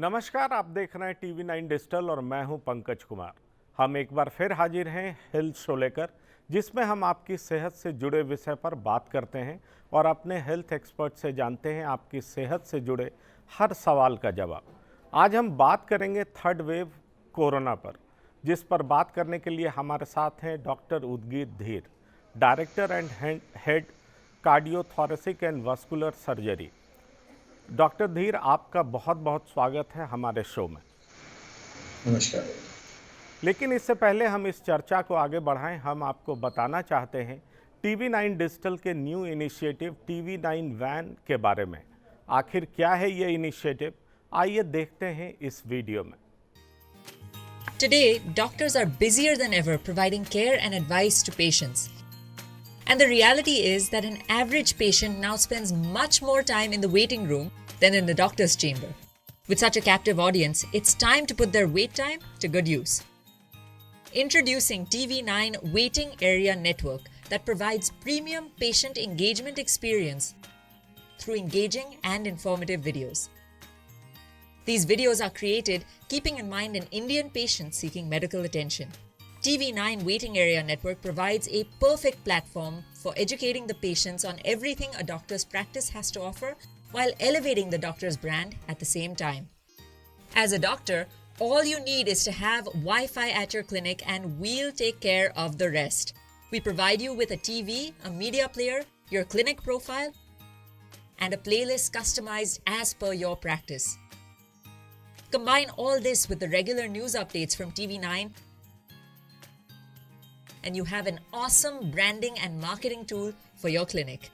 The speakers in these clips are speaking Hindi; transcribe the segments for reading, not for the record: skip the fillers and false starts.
नमस्कार, आप देख रहे हैं TV9 डिजिटल और मैं हूं पंकज कुमार। हम एक बार फिर हाजिर हैं हेल्थ शो लेकर, जिसमें हम आपकी सेहत से जुड़े विषय पर बात करते हैं और अपने हेल्थ एक्सपर्ट से जानते हैं आपकी सेहत से जुड़े हर सवाल का जवाब। आज हम बात करेंगे थर्ड वेव कोरोना पर, जिस पर बात करने के लिए हमारे साथ हैं डॉक्टर उदगीर धीर, director and head cardiothoracic and vascular surgery. Doctor धीर, आपका बहुत बहुत स्वागत है हमारे शो में। नमस्कार। लेकिन इससे पहले हम इस चर्चा को आगे बढ़ाएं, हम आपको बताना चाहते हैं TV9 डिजिटल के न्यू इनिशिएटिव TV9 वैन के बारे में। आखिर क्या है ये इनिशिएटिव, आइए देखते हैं इस वीडियो में। Today, doctors are busier than ever providing care and advice to patients. And the reality is that an average patient now spends much more time in the waiting room than in the doctor's chamber. With such a captive audience, it's time to put their wait time to good use. Introducing TV9 Waiting Area Network that provides premium patient engagement experience through engaging and informative videos. These videos are created keeping in mind an Indian patient seeking medical attention. TV9 Waiting Area Network provides a perfect platform for educating the patients on everything a doctor's practice has to offer while elevating the doctor's brand at the same time. As a doctor, all you need is to have Wi-Fi at your clinic and we'll take care of the rest. We provide you with a TV, a media player, your clinic profile, and a playlist customized as per your practice. Combine all this with the regular news updates from TV9 and you have an awesome branding and marketing tool for your clinic.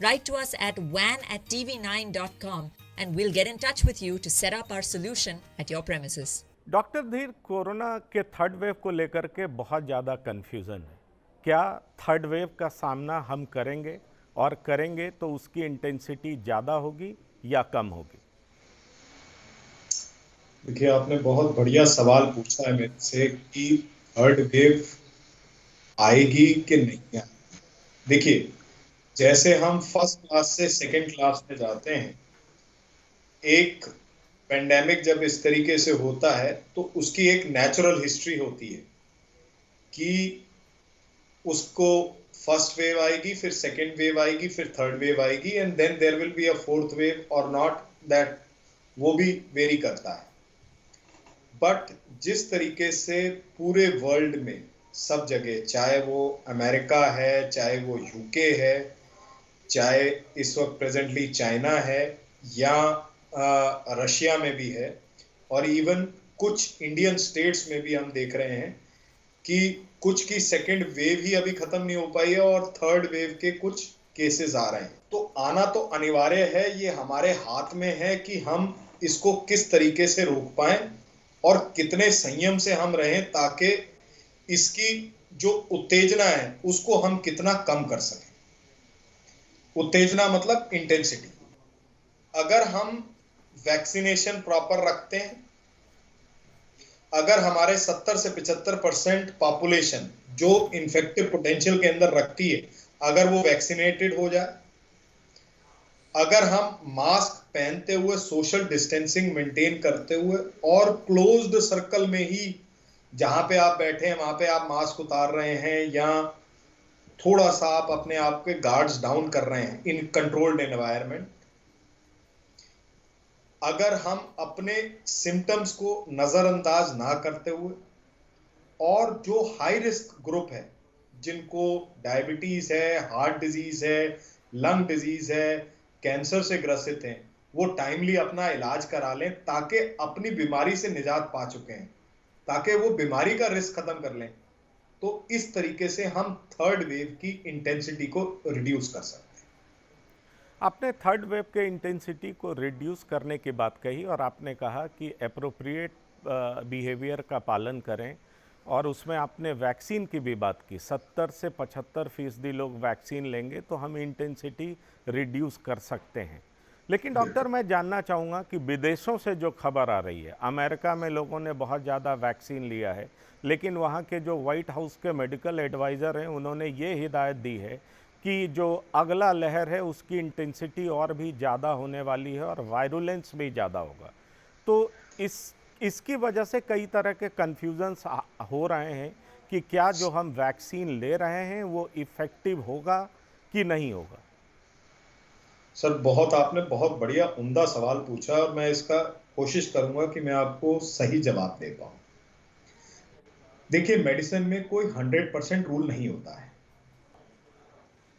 Write to us at van@tv9.com and we'll get in touch with you to set up our solution at your premises. Doctor धीर, कोरोना के थर्ड वेव को लेकर के बहुत ज़्यादा कन्फ्यूज़न है। क्या थर्ड वेव का सामना हम करेंगे, और करेंगे तो उसकी इंटेंसिटी ज़्यादा होगी या कम होगी? देखिए, आपने बहुत बढ़िया सवाल पूछा है मेरे से कि थर्ड वेव आएगी कि नहीं आएगी। देखिए, जैसे हम फर्स्ट क्लास से सेकंड क्लास में जाते हैं, एक पेंडेमिक जब इस तरीके से होता है तो उसकी एक नेचुरल हिस्ट्री होती है कि उसको फर्स्ट वेव आएगी, फिर सेकंड वेव आएगी, फिर थर्ड वेव आएगी and then there will be a fourth wave और नॉट, दैट वो भी वेरी करता है। बट जिस तरीके से पूरे वर्ल्ड में सब जगह, चाहे वो अमेरिका है, चाहे वो यूके है, चाहे इस वक्त प्रेजेंटली चाइना है या रशिया में भी है, और इवन कुछ इंडियन स्टेट्स में भी हम देख रहे हैं कि कुछ की सेकेंड वेव ही अभी खत्म नहीं हो पाई है और थर्ड वेव के कुछ केसेस आ रहे हैं। तो आना तो अनिवार्य है, ये हमारे हाथ में है कि हम इसको किस तरीके से रोक पाएं और कितने संयम से हम रहें ताकि इसकी जो उत्तेजना है उसको हम कितना कम कर सकें। उत्तेजना मतलब इंटेंसिटी। अगर हम वैक्सीनेशन प्रॉपर रखते हैं, अगर हमारे 70 से 75% पॉपुलेशन जो इन्फेक्टिव पोटेंशियल के अंदर रखती है, अगर वो वैक्सीनेटेड हो जाए, अगर हम मास्क पहनते हुए, सोशल डिस्टेंसिंग मेंटेन करते हुए और क्लोज्ड सर्कल में ही जहां पे आप बैठे हैं वहां पे आप मास्क उतार रहे हैं या थोड़ा सा आप अपने आप के गार्ड्स डाउन कर रहे हैं इन कंट्रोल्ड एनवायरनमेंट, अगर हम अपने सिम्टम्स को नजरअंदाज ना करते हुए और जो हाई रिस्क ग्रुप है, जिनको डायबिटीज है, हार्ट डिजीज है, लंग डिजीज है, कैंसर से ग्रसित हैं, वो टाइमली अपना इलाज करा लें ताकि अपनी बीमारी से निजात पा चुके हैं, ताकि वो बीमारी का रिस्क खत्म कर लें। तो इस तरीके से हम थर्ड वेव की इंटेंसिटी को रिड्यूस कर सकते हैं। आपने थर्ड वेव के इंटेंसिटी को रिड्यूस करने की बात कही और आपने कहा कि एप्रोप्रिएट बिहेवियर का पालन करें, और उसमें आपने वैक्सीन की भी बात की। 70 से 75% लोग वैक्सीन लेंगे तो हम इंटेंसिटी रिड्यूस कर सकते हैं। लेकिन डॉक्टर, मैं जानना चाहूँगा कि विदेशों से जो खबर आ रही है, अमेरिका में लोगों ने बहुत ज़्यादा वैक्सीन लिया है, लेकिन वहाँ के जो वाइट हाउस के मेडिकल एडवाइज़र हैं उन्होंने ये हिदायत दी है कि जो अगला लहर है उसकी इंटेंसिटी और भी ज़्यादा होने वाली है और वायरुलेंस भी ज़्यादा होगा। तो इसकी वजह से कई तरह के कन्फ्यूजन्स हो रहे हैं कि क्या जो हम वैक्सीन ले रहे हैं वो इफ़ेक्टिव होगा कि नहीं होगा। सर आपने बहुत बढ़िया उम्दा सवाल पूछा और मैं इसका कोशिश करूंगा कि मैं आपको सही जवाब दे पाऊं। देखिए, मेडिसिन में कोई 100% रूल नहीं होता है।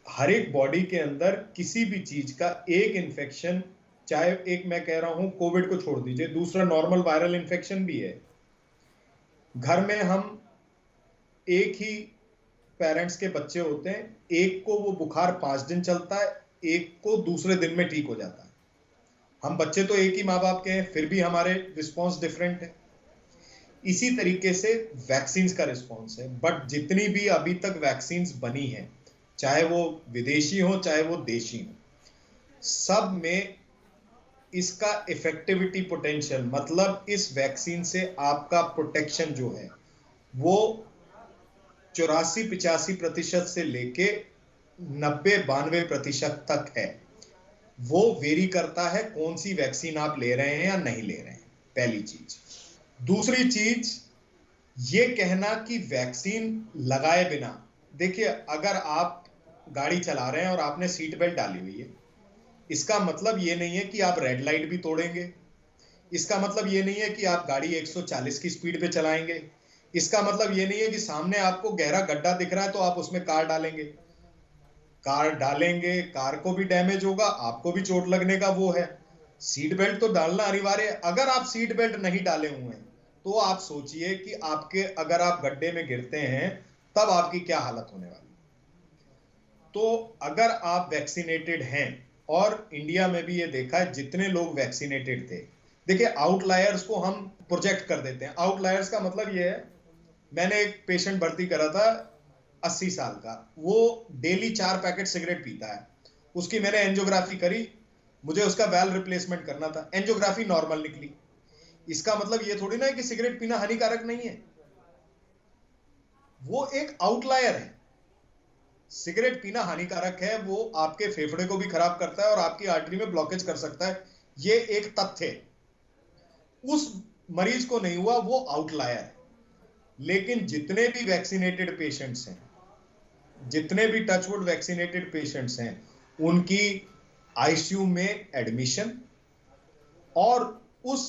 हर एक बॉडी के अंदर किसी भी चीज का एक इन्फेक्शन, चाहे एक मैं कह रहा हूं कोविड को छोड़ दीजिए, दूसरा नॉर्मल वायरल इन्फेक्शन भी है। घर में हम एक ही पेरेंट्स के बच्चे होते हैं, एक को वो बुखार 5 दिन चलता है, एक को दूसरे दिन में ठीक हो जाता है। हम बच्चे तो एक ही माँ बाप के हैं, फिर भी हमारे रिस्पॉन्स डिफरेंट है। इसी तरीके से वैक्सीन्स का रिस्पॉन्स है। बट जितनी भी अभी तक वैक्सीन्स बनी है, चाहे वो विदेशी हो चाहे वो देशी हो, सब में इसका इफेक्टिविटी पोटेंशियल, मतलब इस वैक्सीन से आपका प्रोटेक्शन जो है वो 84-85% से लेके 90-92% तक है। वो वेरी करता है कौन सी वैक्सीन आप ले रहे हैं या नहीं ले रहे हैं, पहली चीज। दूसरी चीज, ये कहना कि वैक्सीन लगाए बिना, देखिए अगर आप गाड़ी चला रहे हैं और आपने सीट बेल्ट डाली हुई है, इसका मतलब ये नहीं है कि आप रेड लाइट भी तोड़ेंगे। इसका मतलब ये नहीं है कि आप गाड़ी 140 की स्पीड पे चलाएंगे। इसका मतलब ये नहीं है कि सामने आपको गहरा गड्ढा दिख रहा है तो आप उसमें कार डालेंगे। कार डालेंगे, कार को भी डैमेज होगा, आपको भी चोट लगने का वो है। सीट बेल्ट तो डालना अनिवार्य है। अगर आप सीट बेल्ट नहीं डाले हुए हैं तो आप सोचिए कि आपके, अगर आप गड्ढे में गिरते हैं तब आपकी क्या हालत होने वाली। तो अगर आप वैक्सीनेटेड हैं, और इंडिया में भी ये देखा है जितने लोग वैक्सीनेटेड थे, देखिए आउटलायर्स को हम प्रोजेक्ट कर देते हैं। आउटलायर्स का मतलब ये है, मैंने एक पेशेंट भर्ती करा था 80 साल का, वो डेली 4 पैकेट सिगरेट पीता है। उसकी मैंने एंजियोग्राफी करी, मुझे उसका वैल्व रिप्लेसमेंट करना था, एंजियोग्राफी नॉर्मल निकली। इसका मतलब ये थोड़ी ना है कि सिगरेट पीना हानिकारक नहीं है, वो एक आउटलायर है। सिगरेट पीना हानिकारक है, वो आपके फेफड़े को भी खराब करता है और आपकी आर्टरी में ब्लॉकेज कर सकता है, ये एक तथ्य है। उस मरीज को नहीं हुआ, वो आउटलायर है। लेकिन जितने भी वैक्सीनेटेड पेशेंट्स हैं, जितने भी टचवुड वैक्सीनेटेड पेशेंट्स हैं, उनकी आईसीयू में एडमिशन और उस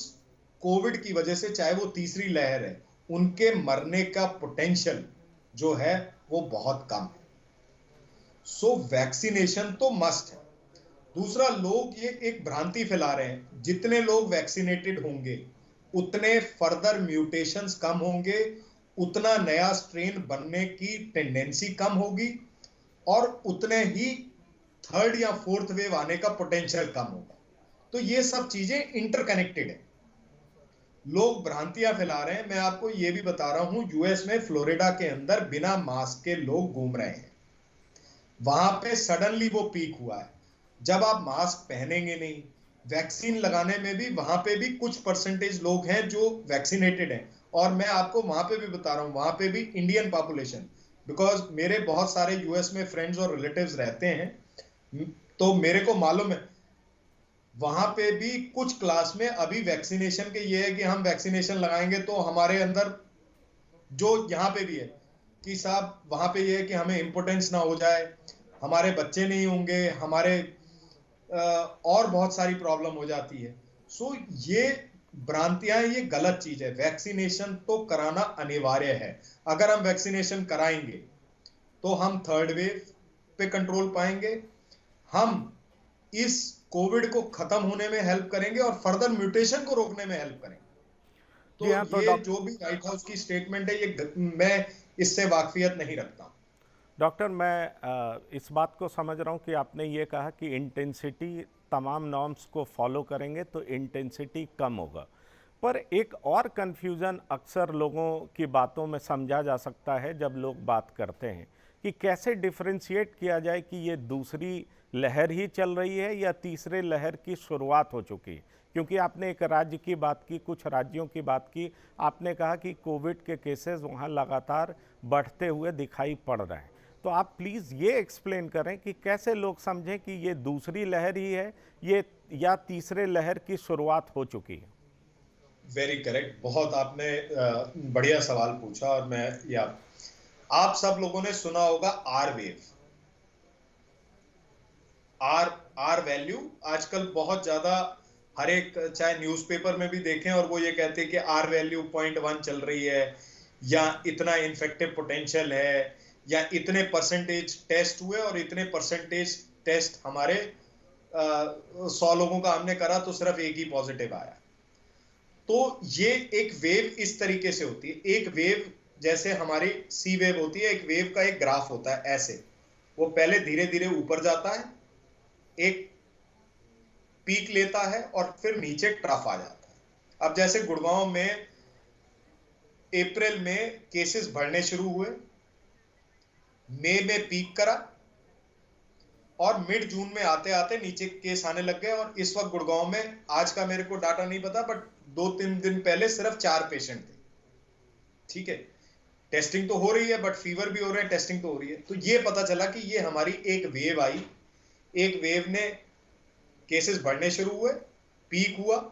कोविड की वजह से, चाहे वो तीसरी लहर है, उनके मरने का पोटेंशियल जो है वो बहुत कम है। सो वैक्सीनेशन तो मस्ट है। दूसरा, लोग ये एक भ्रांति फैला रहे हैं, जितने लोग वैक्सीनेटेड होंगे उतने फर्दर म्यूटेशंस कम होंगे, उतना नया स्ट्रेन बनने की टेंडेंसी कम होगी और उतने ही थर्ड या फोर्थ वेव आने का पोटेंशियल कम होगा। तो ये सब चीजें इंटरकनेक्टेड है। लोग भ्रांतियां फैला रहे हैं। मैं आपको ये भी बता रहा हूं, यूएस में फ्लोरिडा के अंदर बिना मास्क के लोग घूम रहे हैं। वहां पे सडनली वो पीक हुआ है। जब आप मास्क पहनेंगे नहीं, वैक्सीन लगाने में भी वहां पे भी कुछ परसेंटेज लोग हैं जो वैक्सीनेटेड हैं। और मैं आपको वहां पे भी बता रहा हूं, वहां पे भी इंडियन पॉपुलेशन, बिकॉज मेरे बहुत सारे यूएस में फ्रेंड्स और रिलेटिव्स रहते हैं, तो मेरे को मालूम है वहां पे भी कुछ क्लास में अभी वैक्सीनेशन के ये है कि हम वैक्सीनेशन लगाएंगे तो हमारे अंदर, जो यहाँ पे भी है कि साहब वहां पे ये है कि हमें इंपोर्टेंस ना हो जाए, हमारे बच्चे नहीं होंगे, हमारे और बहुत सारी प्रॉब्लम हो जाती है। सो ये भ्रांतियां, ये गलत चीज है। वैक्सीनेशन तो कराना अनिवार्य है। अगर हम वैक्सीनेशन कराएंगे तो हम थर्ड वेव पे कंट्रोल पाएंगे, हम इस कोविड को खत्म होने में हेल्प करेंगे और फर्दर म्यूटेशन को रोकने में हेल्प करेंगे। तो जी हाँ, तो ये जो भी व्हाइट हाउस की स्टेटमेंट है, ये मैं इससे वाकफियत नहीं रखता। डॉक्टर, मैं इस बात को समझ रहा हूँ कि आपने ये कहा कि इंटेंसिटी, तमाम नॉर्म्स को फॉलो करेंगे तो इंटेंसिटी कम होगा। पर एक और कन्फ्यूज़न अक्सर लोगों की बातों में समझा जा सकता है जब लोग बात करते हैं कि कैसे डिफरेंशिएट किया जाए कि ये दूसरी लहर ही चल रही है या तीसरे लहर की शुरुआत हो चुकी है। क्योंकि आपने एक राज्य की बात की, कुछ राज्यों की बात की, आपने कहा कि कोविड के केसेस वहाँ लगातार बढ़ते हुए दिखाई पड़ रहे हैं। तो आप प्लीज़ ये एक्सप्लेन करें कि कैसे लोग समझें कि ये दूसरी लहर ही है, ये या तीसरे लहर की शुरुआत हो चुकी है। वेरी करेक्ट, बहुत आपने बढ़िया सवाल पूछा। और मैं या आप सब लोगों ने सुना होगा R wave, R R value. आजकल बहुत ज्यादा हर एक, चाहे न्यूज़पेपर में भी देखें, और वो ये कहते हैं कि आर वैल्यू 0.1 चल रही है, या इतना इन्फेक्टिव पोटेंशियल है, या इतने परसेंटेज टेस्ट हुए और इतने परसेंटेज टेस्ट हमारे 100 लोगों का हमने करा तो सिर्फ एक ही पॉजिटिव आया। तो ये एक वेव इस तरीके से होती है। एक वेव जैसे हमारी सी वेव होती है, एक वेव का एक ग्राफ होता है ऐसे, वो पहले धीरे धीरे ऊपर जाता है, एक पीक लेता है और फिर नीचे ट्रफ आ जाता है। अब जैसे गुड़गांव में अप्रैल में केसेस बढ़ने शुरू हुए, मई में पीक करा, और मिड जून में आते आते नीचे केस आने लग गए। और इस वक्त गुड़गांव में, आज का मेरे को डाटा नहीं पता, बट 2-3 दिन पहले सिर्फ 4 पेशेंट थे। ठीक है, टेस्टिंग तो हो रही है, बट फीवर भी हो रहे हैं, टेस्टिंग तो हो रही है। तो ये पता चला कि ये हमारी एक वेव आई, एक वेव ने केसेस बढ़ने शुरू हुए, पीक हुआ,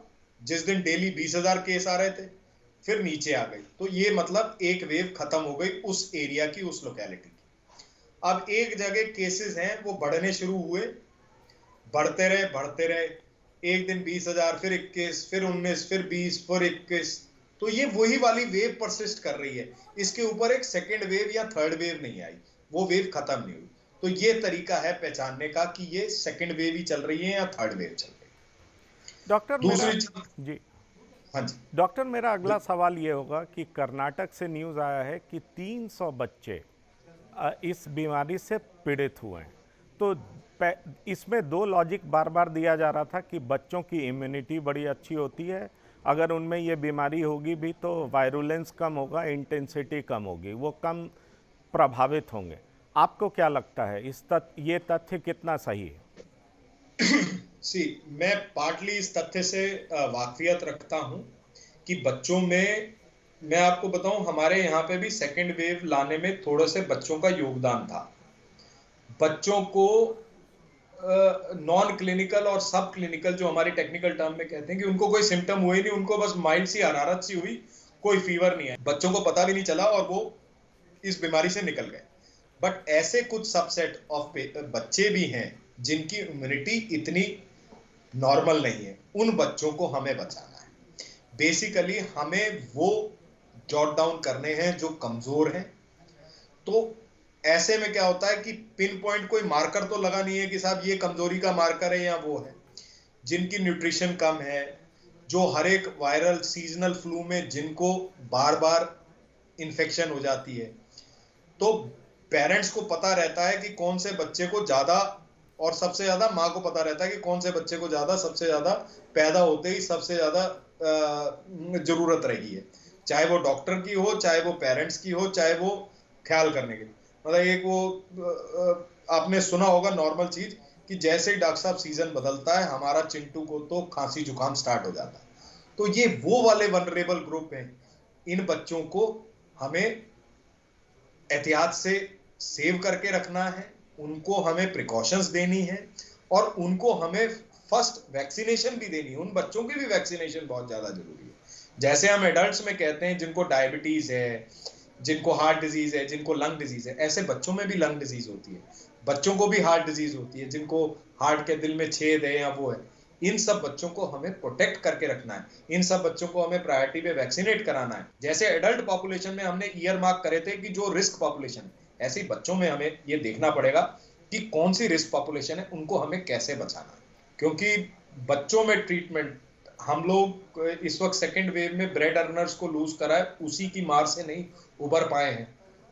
जिस दिन डेली 20,000 केस आ रहे थे, फिर नीचे आ गई। तो ये मतलब एक वेव खत्म हो गई उस एरिया की, उस लोकेलिटी की। अब एक जगह केसेस हैं वो बढ़ने शुरू हुए, बढ़ते रहे, एक दिन 20,000, फिर 21, फिर 19, फिर 20, फिर 21। तो ये वही वाली वेव परसिस्ट कर रही है। इसके ऊपर एक सेकेंड वेव या थर्ड वेव नहीं आई, वो वेव खत्म नहीं हुई। तो ये तरीका है पहचानने का कि ये सेकेंड वेव ही चल रही है या थर्ड वेव चल रही है। डॉक्टर मेरा दूसरी चीज, जी हाँ जी, डॉक्टर मेरा अगला सवाल ये होगा कि कर्नाटक से न्यूज़ आया है कि 300 बच्चे इस बीमारी से पीड़ित हुए हैं। तो इसमें दो लॉजिक बार बार दिया जा रहा था कि बच्चों की इम्यूनिटी बड़ी अच्छी होती है, अगर उनमें ये बीमारी होगी भी तो वायरुलेंस कम होगा, इंटेंसिटी कम होगी, वो कम प्रभावित होंगे। आपको क्या लगता है ये तथ्य कितना सही है? मैं पार्टली इस तथ्य से वाकफियत रखता हूं कि बच्चों में, मैं आपको बताऊं, हमारे यहाँ पे भी सेकेंड वेव लाने में थोड़े से बच्चों का योगदान था। बच्चों को नॉन क्लिनिकल और सब क्लिनिकल, जो हमारी टेक्निकल टर्म में कहते हैं, कि उनको कोई सिम्टम हुए नहीं, उनको बस माइल्ड सी हरारत सी हुई, कोई फीवर नहीं है, बच्चों को पता भी नहीं चला और वो इस बीमारी से निकल गए। बट ऐसे कुछ सबसेट ऑफ बच्चे भी हैं जिनकी इम्यूनिटी इतनी नॉर्मल नहीं है, उन बच्चों को हमें बचाना है। बेसिकली हमें वो जॉट डाउन करने हैं जो कमजोर हैं। तो ऐसे में क्या होता है कि पिन पॉइंट कोई मार्कर तो लगा नहीं है कि साहब ये कमजोरी का मार्कर है या वो है। जिनकी न्यूट्रिशन कम है, जो हर एक वायरल सीजनल फ्लू में जिनको बार बार इन्फेक्शन हो जाती है, तो पेरेंट्स को पता रहता है कि कौन से बच्चे को ज्यादा, और सबसे ज्यादा माँ को पता रहता है कि कौन से बच्चे को ज्यादा, सबसे ज्यादा पैदा होते ही सबसे ज्यादा जरूरत रही है, चाहे वो डॉक्टर की हो, चाहे वो पेरेंट्स की हो, चाहे वो ख्याल करने की। मतलब एक वो आपने सुना होगा नॉर्मल चीज कि जैसे ही डॉक्टर साहब सीजन बदलता है, हमारा चिंटू को तो खांसी जुकाम स्टार्ट हो जाता है। तो ये वो वाले वनरेबल ग्रुप हैं। इन बच्चों को हमें एहतियात से सेव करके रखना है, उनको हमें प्रिकॉशंस देनी है, और उनको हमें फर्स्ट वैक्सीनेशन भी देनी है। उन बच्चों की भी वैक्सीनेशन बहुत ज्यादा जरूरी है। जैसे हम एडल्ट्स में कहते हैं जिनको डायबिटीज है, जिनको हार्ट डिजीज है, जिनको लंग डिजीज है, ऐसे बच्चों में भी लंग डिजीज होती है, बच्चों को भी हार्ट डिजीज होती है, जिनको हार्ट के दिल में छेद है या वो है। इन सब बच्चों को हमें प्रोटेक्ट करके रखना है, इन सब बच्चों को हमें प्रायोरिटी पे वैक्सीनेट कराना है। जैसे एडल्ट पॉपुलेशन में हमने ईयर मार्क करे थे कि जो रिस्क पॉपुलेशन, ऐसे ही बच्चों में हमें ये देखना पड़ेगा कि कौन सी रिस्क पॉपुलेशन है, उनको हमें कैसे बचाना है। क्योंकि बच्चों में ट्रीटमेंट, हम लोग इस वक्त सेकेंड वेव में ब्रेड अर्नर्स को लूज करा है, उसी की मार से नहीं उबर पाए हैं।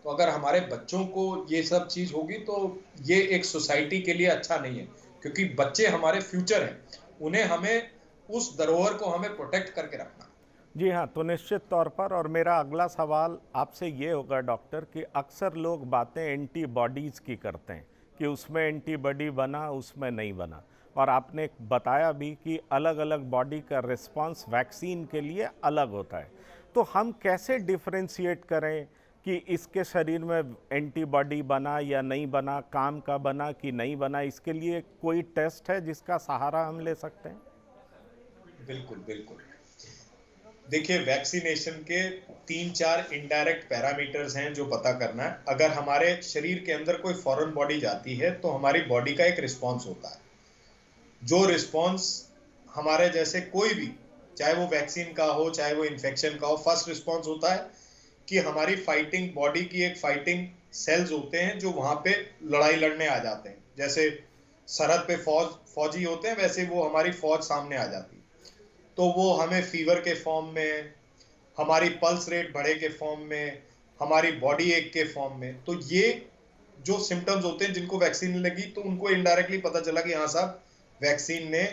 तो अगर हमारे बच्चों को ये सब चीज होगी तो ये एक सोसाइटी के लिए अच्छा नहीं है, क्योंकि बच्चे हमारे फ्यूचर हैं, उन्हें हमें उस धरोहर को हमें प्रोटेक्ट करके रखना है। जी हाँ, तो निश्चित तौर पर। और मेरा अगला सवाल आपसे ये होगा डॉक्टर कि अक्सर लोग बातें एंटीबॉडीज़ की करते हैं कि उसमें एंटीबॉडी बना, उसमें नहीं बना, और आपने बताया भी कि अलग अलग बॉडी का रिस्पांस वैक्सीन के लिए अलग होता है। तो हम कैसे डिफरेंशिएट करें कि इसके शरीर में एंटीबॉडी बना या नहीं बना, काम का बना कि नहीं बना, इसके लिए कोई टेस्ट है जिसका सहारा हम ले सकते हैं? बिल्कुल बिल्कुल। देखिए, वैक्सीनेशन के 3-4 इनडायरेक्ट पैरामीटर्स हैं जो पता करना है। अगर हमारे शरीर के अंदर कोई फॉरेन बॉडी जाती है तो हमारी बॉडी का एक रिस्पॉन्स होता है, जो रिस्पॉन्स हमारे जैसे कोई भी, चाहे वो वैक्सीन का हो चाहे वो इन्फेक्शन का हो, फर्स्ट रिस्पॉन्स होता है कि हमारी फाइटिंग बॉडी की एक फाइटिंग सेल्स होते हैं जो वहां पे लड़ाई लड़ने आ जाते हैं। जैसे सरहद पे फौजी होते हैं, वैसे वो हमारी फौज सामने आ जाती है। तो वो हमें फीवर के फॉर्म में, हमारी पल्स रेट बढ़े के फॉर्म में, हमारी बॉडी एक के फॉर्म में, तो ये जो सिम्टम्स होते हैं जिनको वैक्सीन लगी तो उनको इनडायरेक्टली पता चला कि हाँ साहब, वैक्सीन ने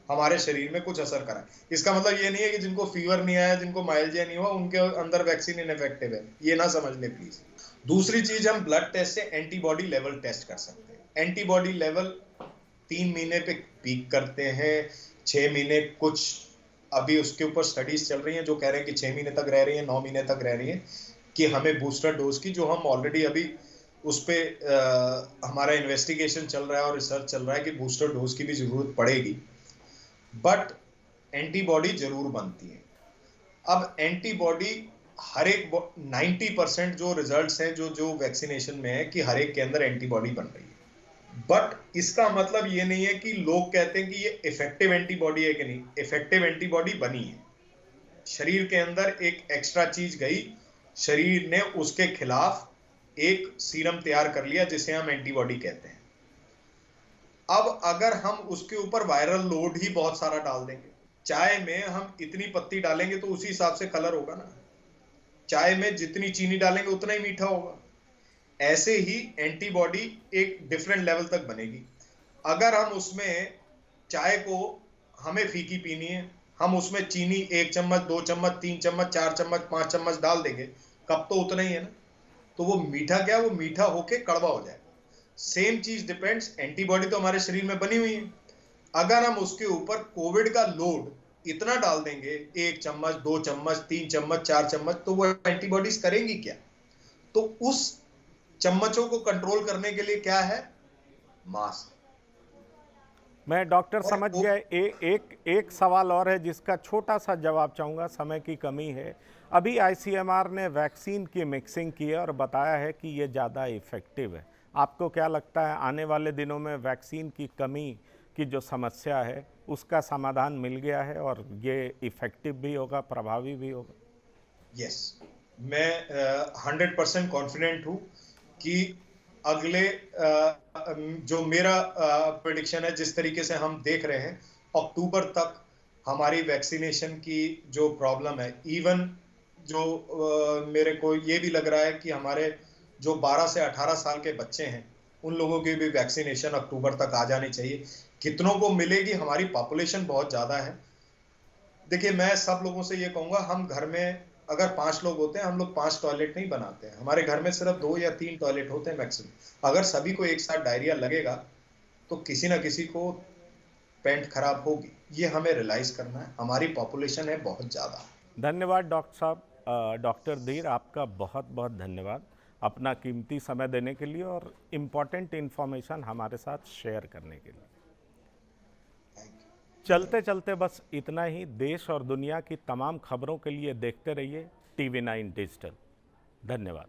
हमारे शरीर में कुछ असर करा। इसका मतलब ये नहीं है कि जिनको फीवर नहीं आया, जिनको माइल्जिया नहीं हुआ, उनके अंदर वैक्सीन इनइफेक्टिव है, ये ना समझ ले प्लीज। दूसरी चीज, हम ब्लड टेस्ट से एंटीबॉडी लेवल टेस्ट कर सकते हैं। एंटीबॉडी लेवल 3 महीने पे पीक करते हैं, 6 महीने, कुछ अभी उसके ऊपर स्टडीज चल रही हैं जो कह रहे हैं कि 6 महीने तक रह रही है, 9 महीने तक रह रही है, कि हमें बूस्टर डोज की, जो हम ऑलरेडी अभी उस पे हमारा इन्वेस्टिगेशन चल रहा है और रिसर्च चल रहा है कि बूस्टर डोज की भी जरूरत पड़ेगी, बट एंटीबॉडी जरूर बनती है। अब एंटीबॉडी हर एक 90% जो रिजल्ट्स हैं जो वैक्सीनेशन में है कि हर एक के अंदर एंटीबॉडी बन रही है, बट इसका मतलब ये नहीं है कि लोग कहते हैं कि ये इफेक्टिव एंटीबॉडी है कि नहीं। इफेक्टिव एंटीबॉडी बनी है, शरीर के अंदर एक एक्स्ट्रा चीज गई, शरीर ने उसके खिलाफ एक सीरम तैयार कर लिया जिसे हम एंटीबॉडी कहते हैं। अब अगर हम उसके ऊपर वायरल लोड ही बहुत सारा डाल देंगे, चाय में हम इतनी पत्ती डालेंगे तो उसी हिसाब से कलर होगा ना, चाय में जितनी चीनी डालेंगे उतना ही मीठा होगा। ऐसे ही एंटीबॉडी एक डिफरेंट लेवल तक बनेगी। अगर हम उसमें चाय को, हमें फीकी पीनी है, हम उसमें चीनी 1 चम्मच 2 चम्मच 3 चम्मच 4 चम्मच 5 चम्मच डाल देंगे, कप तो उतना ही है ना, तो वो मीठा क्या, वो मीठा होके कड़वा हो जाएगा। सेम चीज डिपेंड्स, एंटीबॉडी तो हमारे शरीर में बनी हुई है, अगर हम उसके ऊपर कोविड का लोड इतना डाल देंगे, 1 चम्मच 2 चम्मच 3 चम्मच 4 चम्मच, तो वो एंटीबॉडीज करेंगी क्या? तो उस चम्मचों को कंट्रोल करने के लिए क्या है? मास्क। मैं डॉक्टर समझ गया। एक सवाल और है जिसका छोटा सा जवाब चाहूँगा, समय की कमी है। अभी आईसीएमआर ने वैक्सीन की मिक्सिंग की है और बताया है कि ये ज़्यादा इफ़ेक्टिव है। आपको क्या लगता है आने वाले दिनों में वैक्सीन की कमी की जो समस्या है उसका समाधान मिल गया है और ये इफ़ेक्टिव भी होगा, प्रभावी भी होगा? यस, मैं 100% कॉन्फिडेंट हूँ कि अगले जो मेरा प्रेडिक्शन है, जिस तरीके से हम देख रहे हैं, अक्टूबर तक हमारी वैक्सीनेशन की जो प्रॉब्लम है, इवन जो मेरे को ये भी लग रहा है कि हमारे जो 12 से 18 साल के बच्चे हैं उन लोगों की भी वैक्सीनेशन अक्टूबर तक आ जानी चाहिए। कितनों को मिलेगी? हमारी पॉपुलेशन बहुत ज़्यादा है। देखिए, मैं सब लोगों से ये कहूँगा, हम घर में अगर 5 लोग होते हैं, हम लोग 5 टॉयलेट नहीं बनाते हैं, हमारे घर में सिर्फ 2 या 3 टॉयलेट होते हैं मैक्सिमम। अगर सभी को एक साथ डायरिया लगेगा तो किसी ना किसी को पेट खराब होगी, ये हमें रियलाइज करना है। हमारी पॉपुलेशन है बहुत ज़्यादा। धन्यवाद डॉक्टर साहब। डॉक्टर धीर, आपका बहुत बहुत धन्यवाद अपना कीमती समय देने के लिए और इम्पॉर्टेंट इन्फॉर्मेशन हमारे साथ शेयर करने के लिए। चलते चलते बस इतना ही। देश और दुनिया की तमाम खबरों के लिए देखते रहिए TV9 डिजिटल। धन्यवाद।